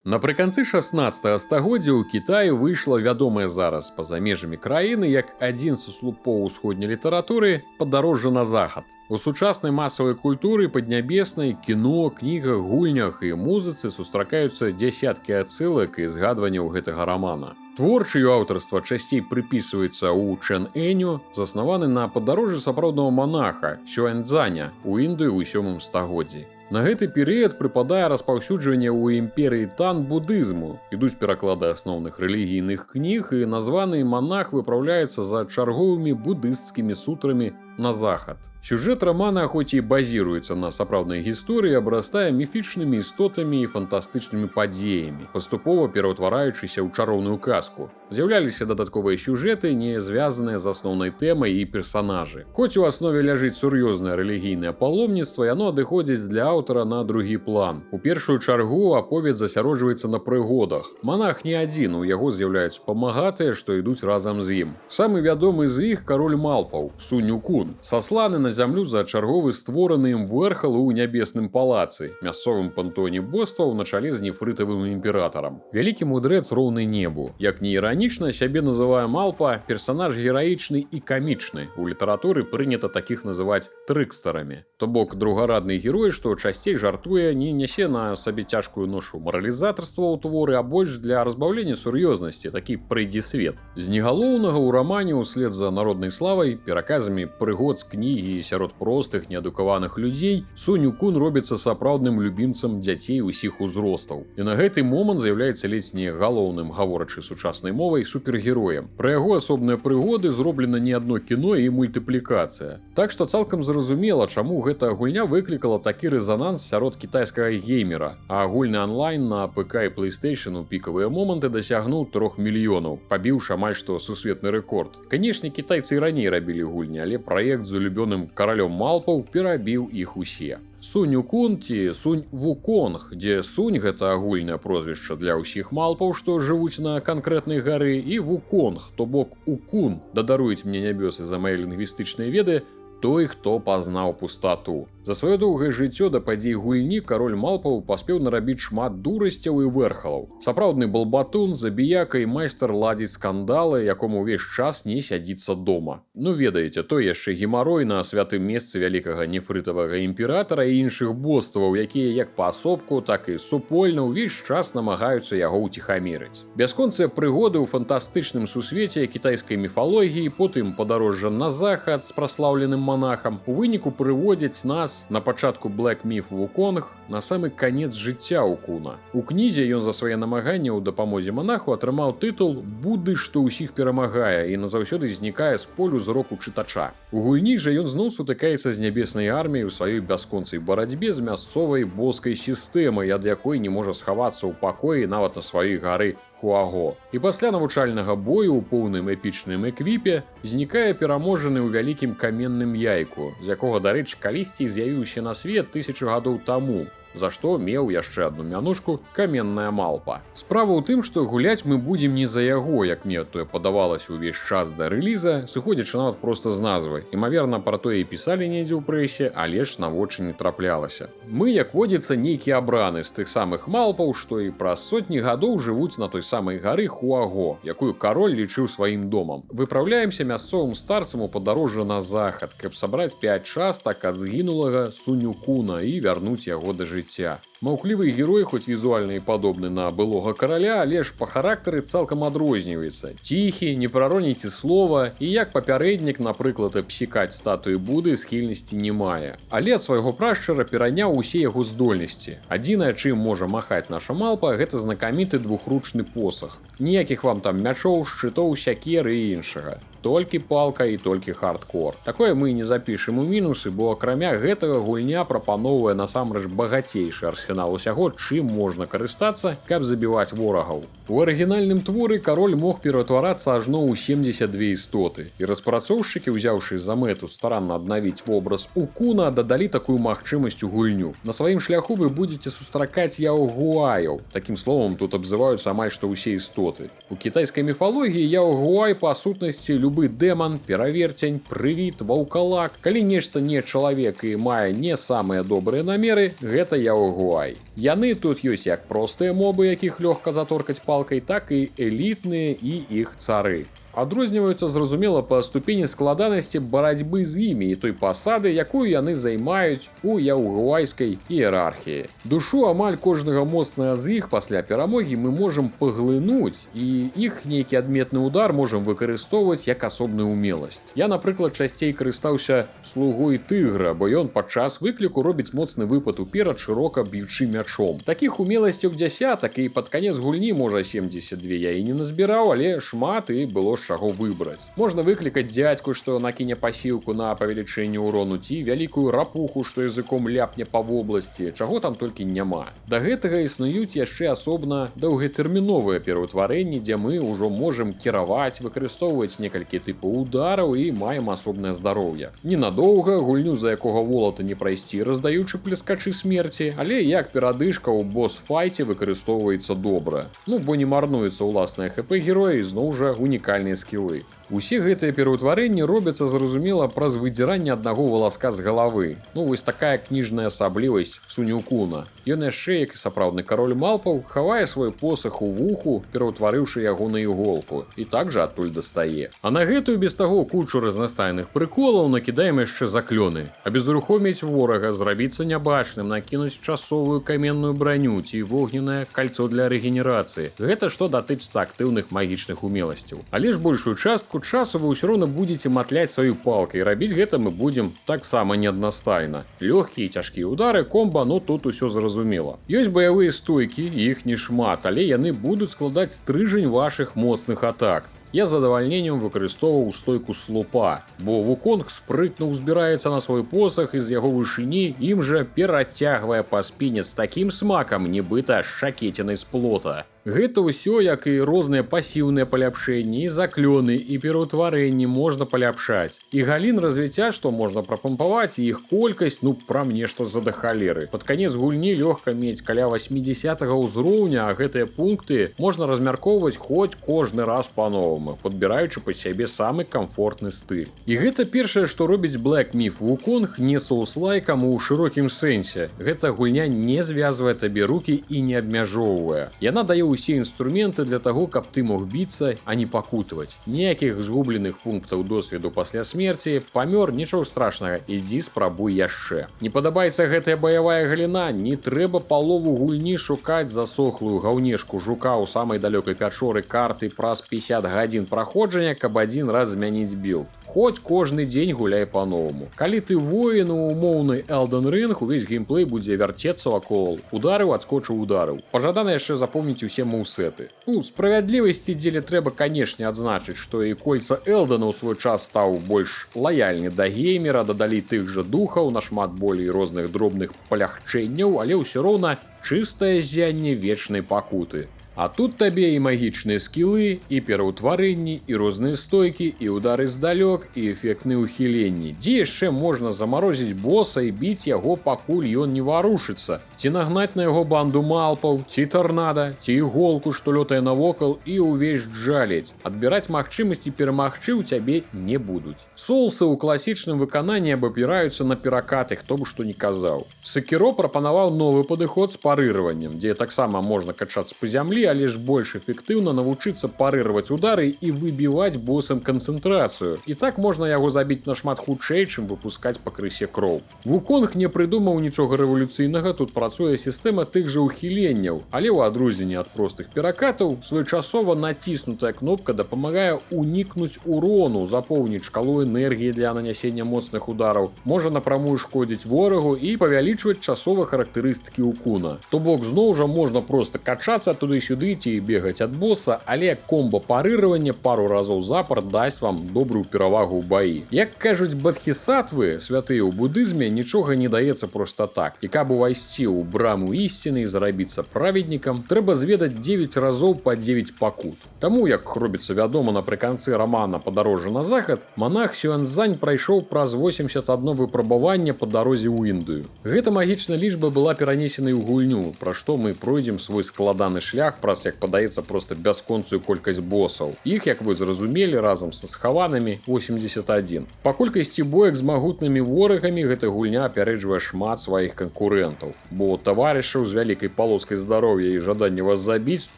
Напрыканцы 16 стагоддзя ў Кітаі выйшла вядомая зараз па-за межамі краіны як адзін са слупоў усходняй літаратуры «Падарожжа на захад». У сучаснай масавай культуры паднябеснай, кіно, кнігах, гульнях і музыцы сустракаюцца дзясяткі адсылак і згадванняў гэтага рамана. Твор, чыё аўтарства часцей прыпісваецца ў Чэн Эню, заснаваны на падарожжы сапраўднага манаха Сюаньцзаня ў Індыю ў 7 стагоддзі. На гэты перыяд прыпадае распаўсюджванне ў імперыі Тан будызму. Ідуць пераклады асноўных рэлігійных кніг, і названы манах выпраўляецца за чарговымі будысцкімі сутрамі на захад. Сюжэт рамана, хоць і базіруецца на сапраўднай гісторыі, абрастае міфічнымі істотамі і фантастычнымі падзеямі, паступова пераўтвараючыся ў чароўную казку. З'яўляліся дадатковыя сюжэты, не звязаныя з асноўнай тэмай і персанажы. Хоць у аснове ляжыць сур'ёзнае рэлігійнае паломніцтва, яно адыходзіць для аўтара на другі план. У першую чаргу аповед засяроджваецца на прыгодах. Манах не адзін, у яго з'яўляюцца памагатыя, што ідуць разам з ім. Самы вядомы з іх кароль малпаў Сунь-Укун, сасланы на зямлю за чарговы створаны ім вэрхал у нябесным палацы, мясцовым пантоне бостваў на чале з нефрытавым імператарам. Вялікі мудрэц роўны небу. Як не іранічна, сябе называе малпа, персанаж гераічны і камічны. У літаратуры прынята такіх называць трыкстарамі. То бок другарадны герой, што часцей жартуе, не нясе на сабе цяжкую ношу маралізатарства ў творы, а больш для разбаўлення сур'ёзнасці, такі прыйдзе свет. З негалоўнага ў рамане ўслед за народнай славай, пераказамі прыгод з кнігі сярод простых, неадукаваных людзей, Сунь-Укун робіцца сапраўдным любімцам дзяцей усіх узростаў. І на гэты момант з'яўляецца ледзь не галоўным, гаворачы сучаснай мовай, супергероем. Пра яго асобныя прыгоды зроблена не адно кіно і мультыплікацыя. Так што цалкам зразумела, чаму гэта гульня выклікала такі рэзананс сярод кітайскага геймера, а агульны онлайн на ПК і PlayStation у пікавыя моманты дасягнуў 3 мільёнаў, пабіўшы амаль што сусветны рэкорд. Канешне, кітайцы і раней рабілі гульні, але праект з улюбёным каралём малпаў перабіў іх усе. Сунь-Укун ці Сунь-Вуконг, дзе Сунь – гэта агульнае прозвішча для ўсіх малпаў, што жывуць на канкрэтнай гары, і Вуконг, то бок Укун, дадаруюць мне нябёсы за мае лінгвістычныя веды, той, хто пазнаў пустату. За сваё доўгае жыццё да падзей гульні кароль малпаў паспеў нарабіць шмат дурасцяў і вэрхалаў. Сапраўдны балбатун, забіяка і майстар ладзіць скандалы, якому ўвесь час не сядзіцца дома. Ну ведаеце, той яшчэ гемарой на святым месцы вялікага нефрытавага імператара і іншых бостваў, якія як паасобку, так і супольна ўвесь час намагаюцца яго ўціхамірыць. Бясконцыя прыгоды ў фантастычным сусвеце кітайскай міфалогіі, потым падарожжа на захад з праслаўленым монахам, у выніку прыводзяць нас на пачатку Black Myth Wukong на самы канец жыцця Укуна. У кнізе ён за свае намаганні ў дапамозе монаху атрымаў тытул «Будды, што ўсіх перамагае» і назаўсёды знікае з полю зроку чытача. У гульні жа ён зноў сутыкаецца з нябеснай арміяй у сваёй бясконцай барацьбе з мясцовай боскай сістэмай, ад якой не можа схавацца ў пакоі нават на сваёй гары Хуаго. І пасля навучальнага бою ў поўным эпічным эквіпе знікае пераможаны ў вялікім каменным яйку, з якога, дарэчы, калісьці з'явіўся на свет 1000 гадоў таму, за што меў яшчэ адну мянушку каменная малпа. Справа ў тым, што гуляць мы будзем не за яго, як мне тое падавалася ўвесь час да рэліза, сыходзячы нават проста з назвы. Імаверна, пра тое і пісалі недзе ў прэсе, але ж на вочы не траплялася. Мы, як водзіцца, нейкі абраны з тых самых малпаў, што і праз сотні гадоў жывуць на той самай гары Хуаго, якую кароль лічыў сваім домам. Выпраўляемся мясцовым старцам у падарожжа на захад, каб сабраць 5 частак ад згінулага Сунь-Укуна і вярнуць яго да жыцця. Маўклівы герой, хоць візуальна і падобны на былога караля, але ж па характары цалкам адрозніваецца. Ціхі, не прароніць і слова, і як папярэднік, напрыклад, абсікаць статуі Буды схільнасці не мае. Але ад свайго прашчара пераняў усе яго здольнасці. Адзінае, чым можа махаць наша малпа, гэта знакаміты двухручны посах. Ніякіх вам там мячоў, шчытоў, сякер і іншага. Толькі палка і толькі хардкор. Такое мы не запішам у мінусы, бо акрамя гэтага гульня прапаноўвае насамрэч багацейшы арсенал усяго, чым можна карыстацца, каб забіваць ворагаў. У арыгінальным творы кароль мог ператварацца ажно ў 72 істоты, і распрацоўшчыкі, узяўшы за мэту старанна аднавіць вобраз Укуна, дадалі такую магчымасць у гульню. На сваім шляху вы будзеце сустракаць яогуаяў. Такім словам тут абзываюцца амаль што ўсе істоты. У кітайскай міфалогіі яогуай па сутнасці любы дэман, пераверцень, прывід, ваўкалак. Калі нешта не чалавек і мае не самыя добрыя намеры, гэта яогуай. Яны тут ёсць як простыя мобы, якіх лёгка заторкаць палкай, так і элітныя і іх цары. Адрозніваюцца, зразумела, па ступені складанасці барацьбы з імі і той пасады, якую яны займаюць у яогуайскай іерархіі. Душу амаль кожнага моцнага з іх пасля перамогі мы можам паглынуць, і іх нейкі адметны удар можам выкарыстоўваць як асобную ўмеласць. Я, напрыклад, часцей карыстаўся слугой тыгра, бо ён падчас выкліку робіць моцны выпад уперад, шырока б'ючы мячом. Такіх умеласцяў дзясятак, і пад канец гульні, можа, 72 я і не назбіраў, але шмат і было з чаго выбраць. Можна выклікаць дзядзьку, што накіне пасіўку на павелічэнне ўрону, ці вялікую рапуху, што языком ляпне па вобласці, чаго там толькі няма. Да гэтага існуюць яшчэ асобна доўгатэрміновыя пераўтварэнні, дзе мы ўжо можам кіраваць, выкарыстоўваць некалькі тыпаў удараў і маем асобнае здароўе. Ненадоўга, гульню за якога волата не прайсці, раздаючы плескачы смерці, але як перадышка ў босс-файце выкарыстоўваецца добра. Бо не марнуецца ўласнае ХП героя і зноў жа унікальныя скілы. Усе гэтыя пераўтварэнні робяцца, зразумела, праз выдзіранне аднаго валаска з галавы. Вось такая кніжная асаблівасць Сунь-Укуна. Ён яшчэ, як і сапраўдны кароль малпаў, хавае свой посах у вуху, пераўтварыўшы яго на іголку, і так жа адтуль дастае. А на гэтую без таго кучу разнастайных прыколаў накідаем яшчэ заклёны. Абезрухоміць ворага, зрабіцца нябачным, накінуць часовую каменную браню ці вогненнае кальцо для рэгенерацыі. Гэта што датычыцца актыўных магічных умеласцяў. Але ж большую частку часу вы ўсё роўна будзеце матляць сваю палкай, і рабіць гэта мы будзем таксама неаднастайна. Лёгкія і цяжкія удары, комба, тут усё зразумела. Ёсць баявыя стойкі, іх не шмат, але яны будуць складаць стрыжань вашых моцных атак. Я з задавальненнем выкарыстоўваў стойку слупа, бо Вуконг спрытна ўзбіраецца на свой посах і з яго вышыні ім жа перацягвае па спіне з такім смакам, нібыта шакецінай з плота. Гэта ўсё, як і розныя пасіўныя паляпшэнні, і заклёны, і пераўтварэнні можна паляпшаць. І галін развіцця, што можна прапампаваць, і іх колькасць, прам нешта з-за да халеры. Пад канец гульні лёгка мець каля 80-га ўзроўня, а гэтыя пункты можна размяркоўваць хоць кожны раз па-новаму, падбіраючы пад сябе самы камфортны стыль. І гэта першае, што робіць Black Myth Wukong не соус-лайкам у шырокім сэнсе. Гэта гульня не звязвае табе рукі і не абмяжоўвае. Яна дае усе інструменты для таго, каб ты мог біцца, а не пакутаваць. Ніякіх згубленых пунктаў досведу пасля смерці, памёр, нічого страшнага, ідзі спрабуй яшчэ. Не падабаецца гэтая баявая галіна, не трэба палову гульні шукаць засохлую гаўнешку жука ў самай далёкай пячоры карты праз 50 гадзін праходжання, каб адзін раз змяніць білд. Хоць кожны дзень гуляй па-новаму. Калі ты воін у умоўны Elden Ring, увесь геймплей будзе вярцецца вакол ударыў, адскочыў ударыў. Пажадана яшчэ запомніць усе моўсеты. Справядлівасці дзеля трэба, канешне, адзначыць, што і кольца Элдена ў свой час стаў больш лаяльны да геймера, дадалі тых жа духаў, нашмат болей розных дробных палягчэнняў, але ўсё роўна чыстае ззянне вечнай пакуты. А тут табе і магічныя скілы, і пераўтварэнні, і розныя стойкі, і удары здалёк, і эфектныя ўхіленні. Дзе яшчэ можна замарозіць боса і біць яго, пакуль ён не варушыцца? Ці нагнаць на яго банду малпаў, ці тарнада, ці іголку, што лётае навокал, і ўвесь жалець. Адбіраць магчымасці перамагчы ў цябе не будуць. Соулсы ў класічным выкананні абапіраюцца на перакаты, хто б што не казаў. Секіро прапанаваў новы падыход з парыраваннем, дзе таксама можна качацца па зямлі, але ж больш эфектыўна навучыцца парыраваць удары і выбіваць босам канцэнтрацыю. І так можна яго забіць нашмат хутчэй, чым выпускаць пакрысе кроў. Вуконг не прыдумаў нічога рэвалюцыйнага, тут працуе сістэма тых жа ўхіленняў, але ў адрозненне ад простых перакатаў, своечасова націснутая кнопка дапамагае унікнуць урону, запоўніць шкалу энергіі для нанясення моцных удараў, можа напрамую шкодзіць ворагу і павялічваць часова характарыстыкі Укуна. То бок зноў жа можна проста качацца туды-сюды ці бегаць ад боса, але комбо парыравання пару разоў запар дасць вам добрую перавагу ў баі. Як кажуць бадхісатвы, святыя ў будызме, нічога не даецца проста так. І каб увайсці ў браму ісціны і зарабіцца праведнікам, трэба зведаць 9 разоў па 9 пакут. Таму, як робіцца вядома напрыканцы рамана «Падарожжа на захад», манах Сюаньцзань прайшоў праз 81 выпрабаванне па дарозе ў Індыю. Гэта магічная лічба была перанесена ў гульню, пра што мы пройдзем свой складаны шлях праз, як падаецца, проста бясконцую колькасць босаў. Іх, як вы зразумелі, разам са схаванымі 81. Па колькасці боек з магутнымі ворагамі гэта гульня апярэджвае шмат сваіх канкурэнтаў. Бо таварышаў з вялікай палоскай здароўя і жаданне вас забіць,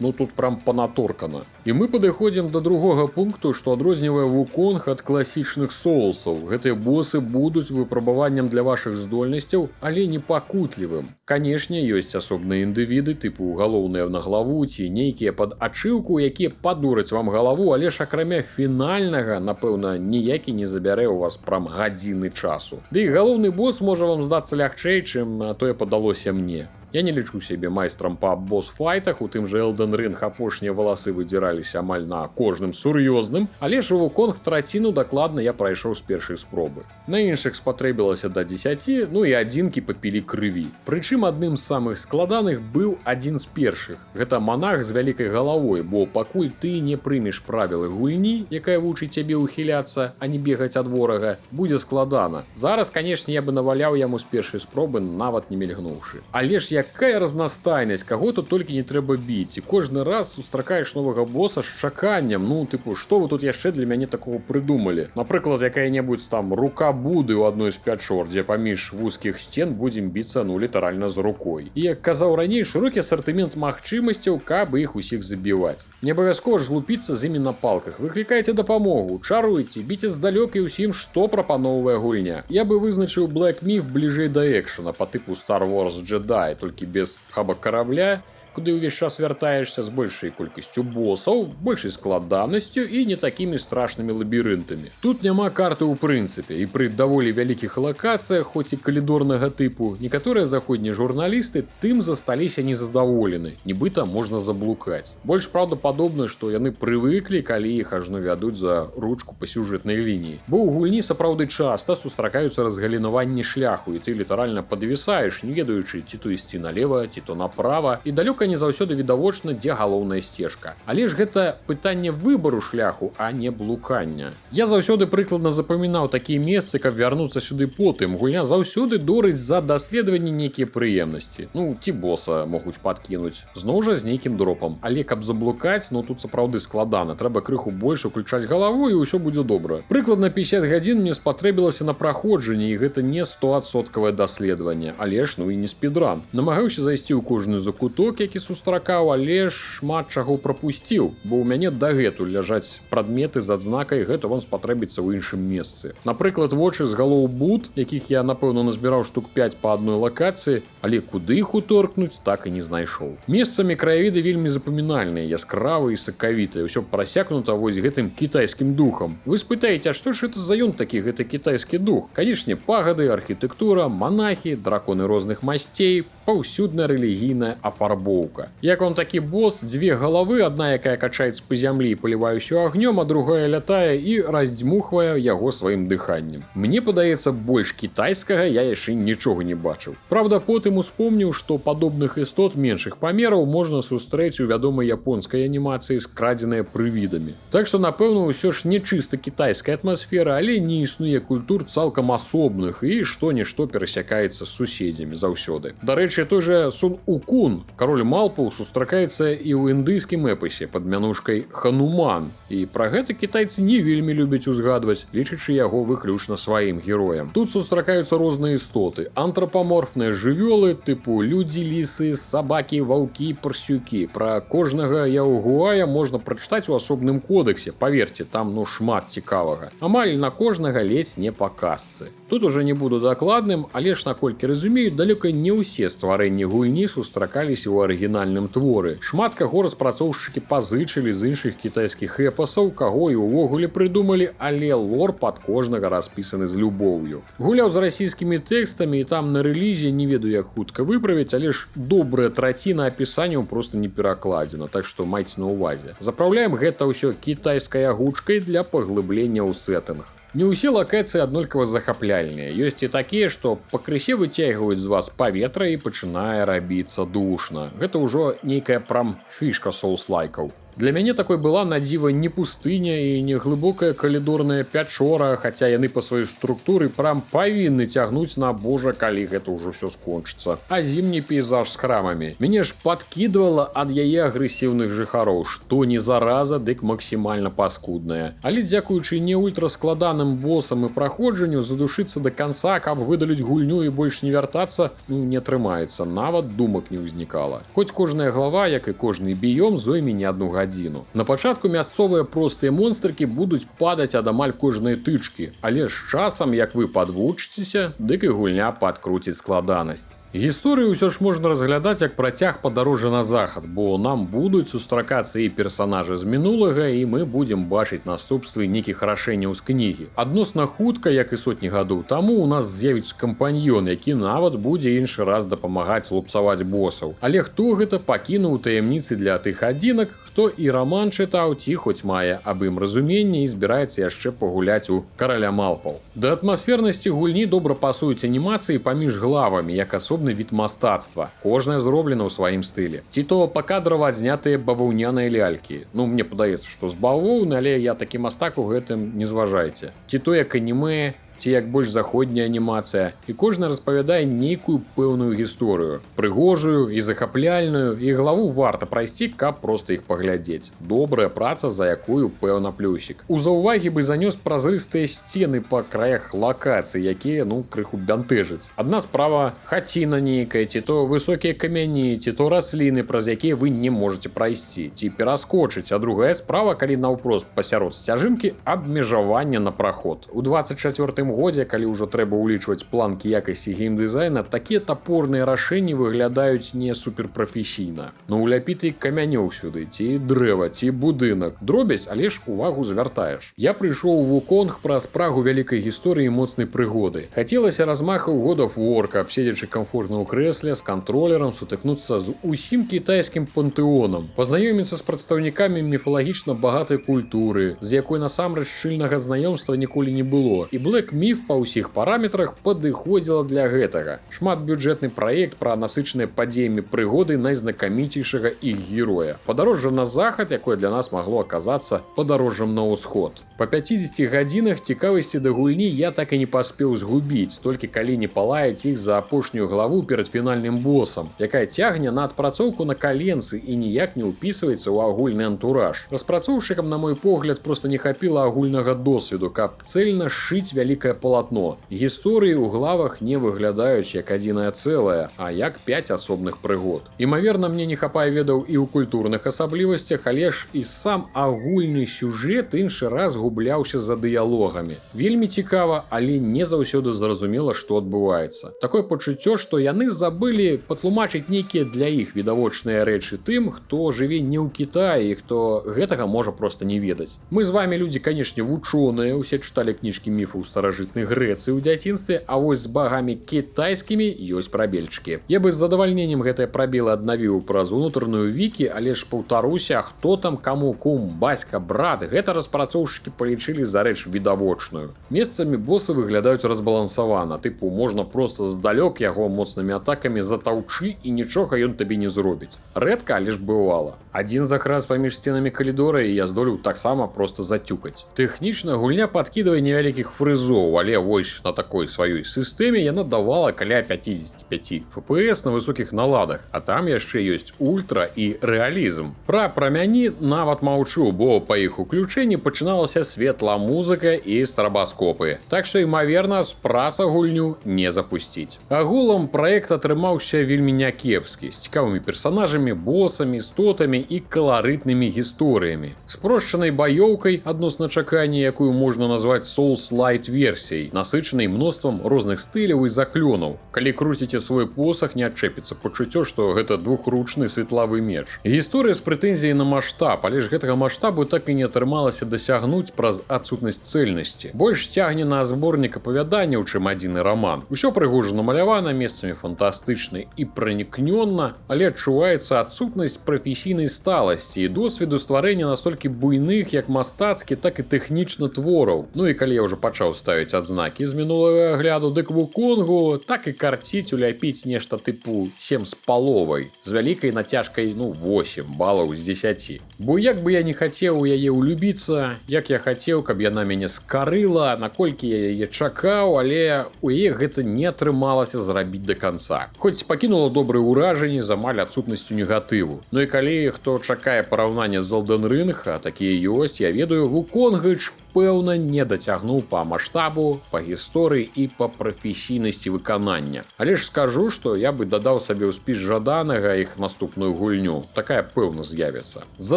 ну тут прям панаторкана. І мы падыходзім да другога пункту, што адрознівае Вуконг ад класічных соусаў. Гэтыя босы будуць выпрабаваннем для вашых здольнасцяў, але не пакутлівым. Канешне, ёсць асобныя індывіды, тыпу галоўныя на главу ці нейкія пад ачыўку, якія падураць вам галаву, але ж акрамя фінальнага, напэўна, ніякі не забярэ ў вас прям гадзіны часу. Ды і галоўны босс можа вам здацца лягчэй, чым тое падалося мне. Я не лічу сябе майстрам па босс-файтах, у тым жа Elden Ring апошнія валасы выдзіраліся амаль на кожным сур'ёзным, але ж у Вуконг траціну дакладна я прайшоў з першай спробы. На іншых спатрэбілася да 10, ну і адзінкі папілі крыві. Прычым адным з самых складаных быў адзін з першых. Гэта манах з вялікай галавой, бо пакуль ты не прымеш правілы гульні, якая вучыць цябе ўхіляцца, а не бегаць ад ворага, будзе складана. Зараз, канешне, я бы наваляў яму з першай спробы, нават не мільгнуўшы. Але ж якая разнастайнасць, каго тут толькі не трэба біць, і кожны раз сустракаеш новага боса з чаканнем, ну, тыпу, што вы тут яшчэ для мяне такого прыдумалі? Напрыклад, якая-небудзь там рука Буды ў адной з пячор, дзе паміж вузкіх сцен будзем біцца, ну, літаральна з рукой. І, як казаў раней, шырокі асартымент магчымасцяў, каб іх усіх забіваць. Не абавязкова ж лупіцца з імі на палках. Выклікайце дапамогу, чаруйце, біце здалёк і ўсім, што прапановвае гульня. Я бы вызначыў Black Myth бліжэй да экшана па тыпу Star Wars Jedi, толькі без хаба карабля, куды ўвесь час вяртаешся з большай колькасцю босаў, большай складанасцю і не такімі страшнымі лабірынтамі. Тут няма карты ў прынцыпе, і пры даволі вялікіх лакацыях, хоць і калідорнага тыпу, некаторыя заходнія журналісты тым засталіся незадаволены, нібыта можна заблукаць. Больш праўдападобна, што яны прывыклі, калі іх ажно вядуць за ручку па сюжэтнай лініі. Бо ў гульні сапраўды часта сустракаюцца разгалінаванні шляху, і ты літаральна падвісаеш, не ведаючы, ці то ісці налева, ці то направа, і далёка не заўсёды відавочна, дзе галоўная сцежка. Але ж гэта пытанне выбару шляху, а не блукання. Я заўсёды прыкладна запамінаў такія месцы, каб вярнуцца сюды потым. Гульня заўсёды дорыць за даследаванне нейкія прыемнасці. Ну, ці боса могуць падкінуць. Зноў жа з нейкім дропам. Але каб заблукаць, ну тут сапраўды складана. Трэба крыху больш уключаць галаву, і ўсё будзе добра. Прыкладна 50 гадзін мне спатрэбілася на праходжанне, і гэта не 100% даследаванне. Але ж, ну і не спідран. Намагаўся зайсці ў кожны закуток, які сустракаў, але шмат чаго прапусціў, бо ў мяне дагэтуль ляжаць прадметы з адзнакай «гэта вам спатрэбіцца ў іншым месцы». Напрыклад, вочы з галоў Буд, якіх я, напэўна, назбіраў штук 5 па адной лакацыі, але куды іх уторкнуць, так і не знайшоў. Месцамі краявіды вельмі запамінальныя, яскравыя і сакавітыя, ўсё прасякнута вось гэтым кітайскім духам. Вы спытаеце, а што ж гэта за ён такі, гэта кітайскі дух? Канечне, пагады, архітэктура, монахі, драконы розных масцей, паўсюдная рэлігійная афарбоўка. Як вам такі босс, дзве галавы, адна, якая качаецца па зямлі і палівае ўсё агнём, а другая лятае і раздзьмухвае яго сваім дыханнем. Мне падаецца, больш кітайскага я яшчэ нічога не бачыў. Правда, потым успомніў, што падобных істот меншых памераў можна сустрэць у вядомай японскай анімацыі скрадзеныя прывідамі. Так што, напэўна, ўсё ж не чыста кітайская атмасфера, але не існуе культур цалкам асобных і што-нішто перасякаецца з суседзямі заўсёды. Дарэчы, той же Сун Укун, кароль малпаў, сустракаецца і ў індыйскім эпасе пад мянушкай Хануман. І пра гэта кітайцы не вельмі любяць узгадваць, лічачы яго выключна сваім героем. Тут сустракаюцца розныя істоты. Антрапаморфныя жывёлы, тыпу людзі, лісы, сабакі, ваўкі, парсюкі. Пра кожнага яўгуая можна прачытаць у асобным кодексе. Паверце, там шмат цікавага. Амаль на кожнага ледзь не па казцы. Тут уже не буду дакладным, але ж, наколькі разумею, далёка не ўсе стварэнні гульні сустракаліся ў арыгінальным творы. Шмат каго распрацоўшчыкі пазычылі з іншых кітайскіх эпасаў, каго і ўвогуле прыдумалі, але лор пад кожнага распісаны з любоўю. Гуляў з расійскімі тэкстамі, і там на рэлізе не ведаю, як хутка выправіць, але ж добрая траціна апісанняў проста не перакладзена, так што майце на ўвазе. Запраўляем гэта ўсё кітайскай агучкай для паглыблення ў сеттынг. Не ўсе лакацыі аднолькава захапляльныя. Ёсць і такія, што пакрысе выцягваюць з вас паветра і пачынае рабіцца душна. Гэта ўжо нейкая прам фішка соус-лайкаў. Для мяне такой была на дзіва не пустыня і не глыбокая калідорная пячора, хаця яны па сваёй структуры прям павінны цягнуць на божа, калі гэта ўжо ўсё скончыцца. А зімні пейзаж з храмамі. Мяне ж падкідвала ад яе агрэсіўных жыхароў, што не зараза, дык максімальна паскудная. Але дзякуючы не ультраскладаным босам і праходжанню задушыцца да канца, каб выдаліць гульню і больш не вяртацца, не атрымаецца, нават думак не ўзнікала. Хоць кожная глава, як і кожны біём, зойме не адну гадзіну. На пачатку мясцовыя простыя монстрыкі будуць падаць ад амаль кожнай тычкі, але з часам, як вы падвучыцеся, дык і гульня падкруціць складанасць. Гісторыю ўсё ж можна разглядаць як працяг падарожжа на захад, бо нам будуць сустракацца і персанажы з мінулага, і мы будзем бачыць наступствы нейкіх рашэнняў з кнігі. Адносна хутка, як і сотні гадоў таму, у нас з'явіцца кампаньён, які нават будзе іншы раз дапамагаць лупцаваць босаў. Але хто гэта, пакінуў таямніцы для тых адзінак, хто і раман чытаў, ці хоць мае аб ім разуменне і збіраецца яшчэ пагуляць у караля малпаў. Да атмасфернасці гульні добра пасуюць анімацыі паміж главамі, як асобны від мастацтва. Кожная зроблена ў сваім стылі. Ці то пакадрава адзнятыя бавоўняныя лялькі. Мне падаецца, што з бавоўны, але я такі мастак у гэтым не зважайце. Ці то як анімэ, ці як больш заходняя анімацыя, і кожны распавядае нейкую пэўную гісторыю, прыгожую і захапляльную, і главу варта прайсці, каб проста іх паглядзець. Добрая праца, за якую пэўна плюсік. У заўвагі бы занёс празрыстыя сцены па краях лакацый, якія, крыху бянтэжаць. Адна справа хаціна нейкая, ці то высокія камяні, ці то расліны, праз якія вы не можаце прайсці, ці пераскочыць, а другая справа, калі наўпрост пасярод сцяжынкі абмежавання на праход. У 24-м годзе, калі ўжо трэба ўлічваць планкі якасці геймдызайна, такія тапорныя рашэнні выглядаюць не суперпрафесійна. Уляпіты камянёў сюды, ці дрэва, ці будынак. Дробязь, але ж увагу звяртаеш. Я прыйшоў у Вуконг праз прагу вялікай гісторыі і моцнай прыгоды. Хацелася размахаў God of War, каб седзячы камфортна ў крэсле, з кантролерам сутыкнуцца з усім кітайскім пантэонам, пазнаёміцца з прадстаўнікамі міфалагічна багатай культуры, з якой насамрэч шчыльнага знаёмства ніколі не было. І Black Myth па ўсіх параметрах падыходзіла для гэтага. Шматбюджэтны праект пра насычаныя падзеямі прыгоды найзнакаміцейшага іх героя. Падарожжа на захад, якое для нас магло аказацца падарожжам на ўсход. Па 50 гадзінах цікавасці да гульні я так і не паспеў згубіць, толькі калі не палаяць іх за апошнюю главу перад фінальным босам, якая цягне на адпрацоўку на каленцы і ніяк не ўпісваецца ў агульны антураж. Распрацоўшчыкам, на мой погляд, проста не хапіла агульнага досведу, каб цэльна шыць вялікае палатно. Гісторыі ў главах не выглядаюць як адзінае цэлае, а як 5 асобных прыгод. Імаверна, мне не хапае ведаў і ў культурных асаблівасцях, але ж і сам агульны сюжэт іншы раз губляўся за дыялогамі. Вельмі цікава, але не заўсёды зразумела, што адбываецца. Такое пачуццё, што яны забылі патлумачыць нейкія для іх відавочныя рэчы тым, хто жыве не ў Кітаі і хто гэтага можа проста не ведаць. Мы з вамі людзі, канешне, вучоныя, усе чыталі кніжкі міфаў старажытнай Грэцыі ў дзяцінстве, а вось з багамі кітайскімі ёсць прабельчыкі. Я бы з задавальненнем гэтыя прабелы аднавіў праз унутраную вікі, але ж паўтаруся, хто там каму кум, бацька, брат, гэта распрацоўшчыкі палічылі за рэч відавочную. Месцамі босы выглядаюць разбалансавана, тыпу можна проста здалёк яго моцнымі атакамі затаўчы і нічога ён табе не зробіць. Рэдка, але ж бывала. Адзін закрас паміж сценамі калідора і я здолеў таксама проста зацюкаць. Тэхнічна гульня падкідвае невялікіх фрызоў, але вось на такой сваёй сістэме яна давала каля 55 FPS на высокіх наладах, а там яшчэ ёсць ультра і рэалізм. Пра прамяні нават маўчу, бо па іх уключэнні пачыналася светла музыка і страбаскопы. Так што, імаверна, з праца гульню не запусціць. Агулам праект атрымаўся вельмі някепскі, з цікавымі персанажамі, босамі, істотамі і каларытнымі гісторыямі. Спрошчанай баёўкай адносна чакання, якую можна назваць Souls-Light версіяй, насычанай мноствам розных стыляў і заклёнаў. Калі круціце свой посах, не адчэпіцца пачуццё, што гэта двухручны светлавы меч. Гісторыя з прэтэнзіяй на маштаб, але ж гэтага маштабу так і не атрымалася дасягнуць праз адсутнасць цэльнасці. Больш цягне на зборнік апавяданняў, чым адзіны раман. Усё прыгожа намалявана, месцамі фантастычна і пранікнённа, але адчуваецца адсутнасць прафесійнай сталасці і досведу стварэння настолькі буйных як мастацкі, так і тэхнічна твораў. І калі я ўжо пачаў ставіць маюць адзнакі з мінулага агляду, дык Вуконгу так і карціць уляпіць нешта тыпу 7 з паловай, з вялікай нацяжкай 8 балаў з 10. Бо як бы я не хацеў у яе улюбіцца, як я хацеў, каб яна мяне скарыла, наколькі я яе чакаў, але у яе гэта не атрымалася зрабіць да канца. Хоць пакінула добрыя ўражанні з амаль адсутнасцю негатыву. Ну і калі хто чакае параўнання з Elden Ring, а такія ёсць, я ведаю, Вуконгыч пэўна не дацягнуў па маштабу, па гісторыі і па прафесійнасці выканання. Але ж скажу, што я бы дадаў сабе ў спіс жаданага іх наступную гульню. Такая пэўна з'явіцца. З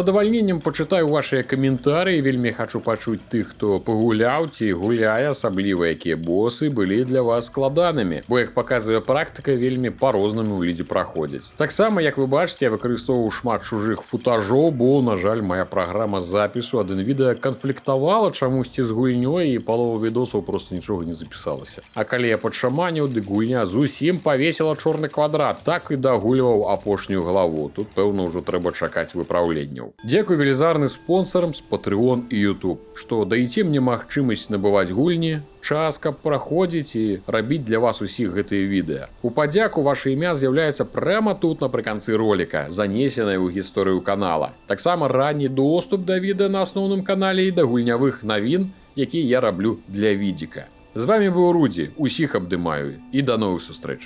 задавальненнем пачытаю вашыя каментарыі, вельмі хачу пачуць тых, хто пагуляў ці гуляе, асабліва якія босы былі для вас складанымі. Бо, як паказвае практыка, вельмі па-рознаму ў лідзе праходзяць. Таксама, як вы бачыце, я выкарыстоўваў шмат чужых футажоў, бо, на жаль, моя праграма запісу ад NVIDIA канфліктавала чамусьці з гульнёй і палова відосаў просто нічога не запісалася. А калі я падшаманіў, дык гульня зусім павесіла чорны квадрат, так і дагульваў апошнюю главу. Тут, пэўна, ўжо трэба чакаць выпраўленняў. Дзякуй велізарны спонсорам з Patreon і YouTube, што даеце мне магчымасць набываць гульні, час, каб праходзіць і рабіць для вас усіх гэтыя відэа. У падзяку ваше імя з'яўляецца пряма тут напрыканцы роліка, занесенае ў гісторыю канала. Таксама ранні доступ да відэа на асноўным канале і да гульнявых навін, якія я раблю для відзіка. З вами быў Рудзі, усіх абдымаю і да новых сустрэч.